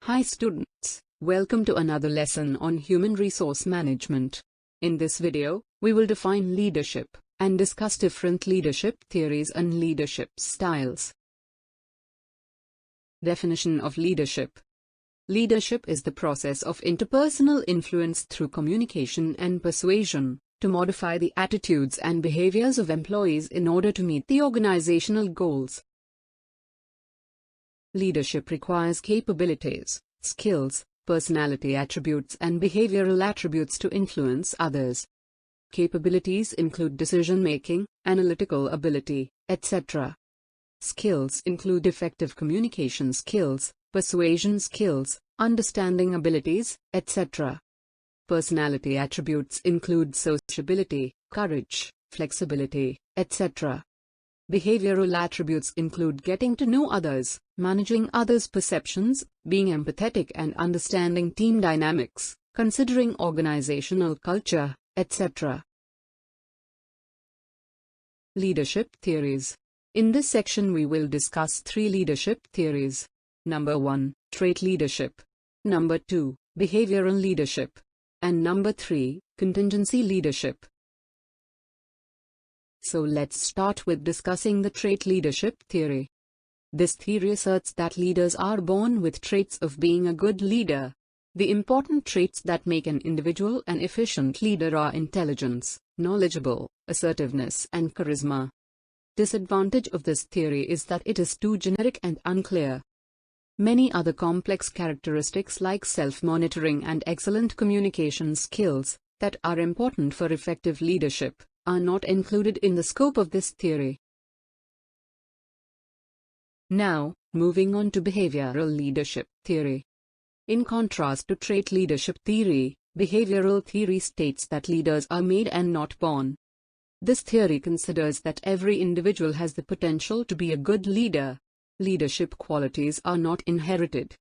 Hi students, welcome to another lesson on human resource management. In this video, we will define leadership and discuss different leadership theories and leadership styles. Definition of leadership. Leadership is the process of interpersonal influence through communication and persuasion to modify the attitudes and behaviors of employees in order to meet the organizational goals. Leadership requires capabilities, skills, personality attributes and behavioral attributes to influence others. Capabilities include decision-making, analytical ability, etc. Skills include effective communication skills, persuasion skills, understanding abilities, etc. Personality attributes include sociability, courage, flexibility, etc. Behavioral attributes include getting to know others, managing others' perceptions, being empathetic and understanding team dynamics, considering organizational culture, etc. Leadership theories. In this section we will discuss 3 leadership theories. Number 1, trait leadership. Number 2, behavioral leadership. And number 3, contingency leadership. So let's start with discussing the trait leadership theory. This theory asserts that leaders are born with traits of being a good leader. The important traits that make an individual an efficient leader are intelligence, knowledgeable, assertiveness and charisma. Disadvantage of this theory is that it is too generic and unclear. Many other complex characteristics like self-monitoring and excellent communication skills, that are important for effective leadership, are not included in the scope of this theory. Now, moving on to behavioral leadership theory. In contrast to trait leadership theory, behavioral theory states that leaders are made and not born. This theory considers that every individual has the potential to be a good leader. Leadership qualities are not inherited.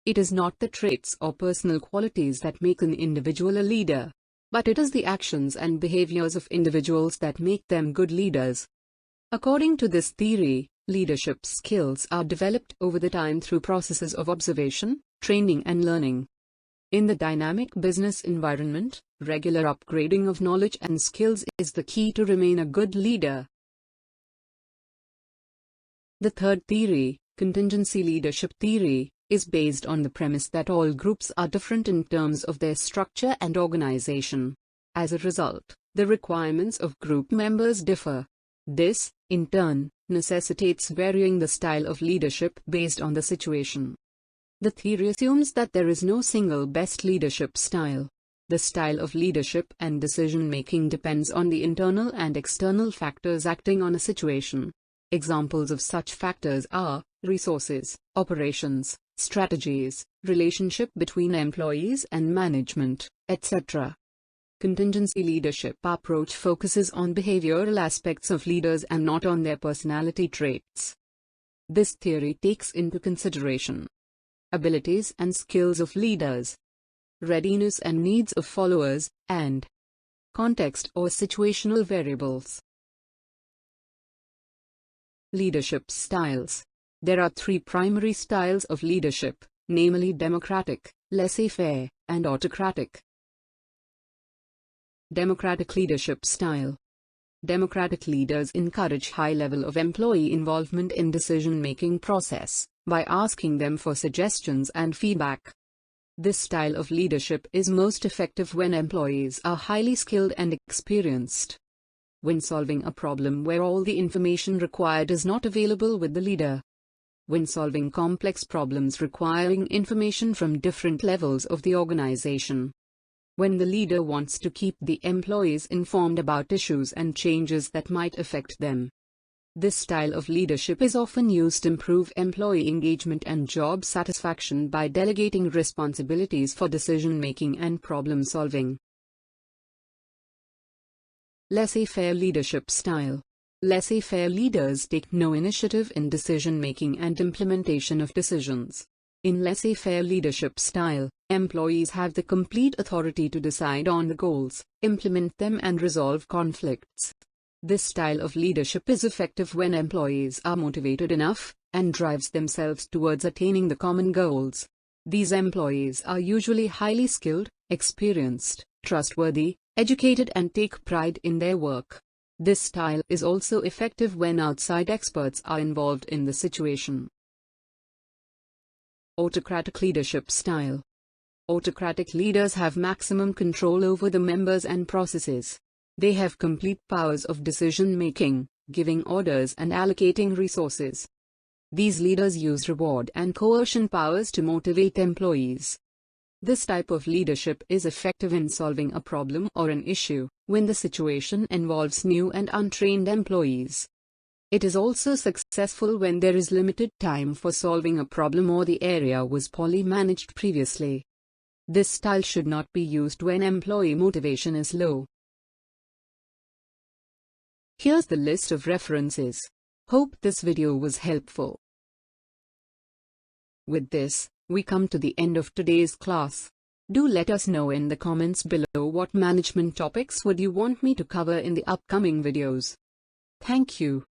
It is not the traits or personal qualities that make an individual a leader, but it is the actions and behaviors of individuals that make them good leaders. According to this theory, leadership skills are developed over the time through processes of observation, training and learning. In the dynamic business environment, regular upgrading of knowledge and skills is the key to remain a good leader. The third theory, contingency leadership theory, is based on the premise that all groups are different in terms of their structure and organization. As a result, the requirements of group members differ. This, in turn, necessitates varying the style of leadership based on the situation. The theory assumes that there is no single best leadership style. The style of leadership and decision-making depends on the internal and external factors acting on a situation. Examples of such factors are resources, operations, strategies, relationship between employees and management, etc. Contingency leadership approach focuses on behavioral aspects of leaders and not on their personality traits. This theory takes into consideration abilities and skills of leaders, readiness and needs of followers, and context or situational variables. Leadership styles. There are 3 primary styles of leadership, namely democratic, laissez-faire, and autocratic. Democratic leadership style. Democratic leaders encourage high level of employee involvement in decision-making process by asking them for suggestions and feedback. This style of leadership is most effective when employees are highly skilled and experienced. When solving a problem where all the information required is not available with the leader. When solving complex problems requiring information from different levels of the organization. When the leader wants to keep the employees informed about issues and changes that might affect them. This style of leadership is often used to improve employee engagement and job satisfaction by delegating responsibilities for decision-making and problem-solving. Laissez-faire leadership style. Laissez-faire leaders take no initiative in decision-making and implementation of decisions. In laissez-faire leadership style, employees have the complete authority to decide on the goals, implement them and resolve conflicts. This style of leadership is effective when employees are motivated enough, and drives themselves towards attaining the common goals. These employees are usually highly skilled, experienced, trustworthy, educated, and take pride in their work. This style is also effective when outside experts are involved in the situation. Autocratic leadership style. Autocratic leaders have maximum control over the members and processes. They have complete powers of decision-making, giving orders and allocating resources. These leaders use reward and coercion powers to motivate employees. This type of leadership is effective in solving a problem or an issue when the situation involves new and untrained employees. It is also successful when there is limited time for solving a problem or the area was poorly managed previously. This style should not be used when employee motivation is low. Here's the list of references. Hope this video was helpful. With this, we come to the end of today's class. Do let us know in the comments below what management topics would you want me to cover in the upcoming videos. Thank you.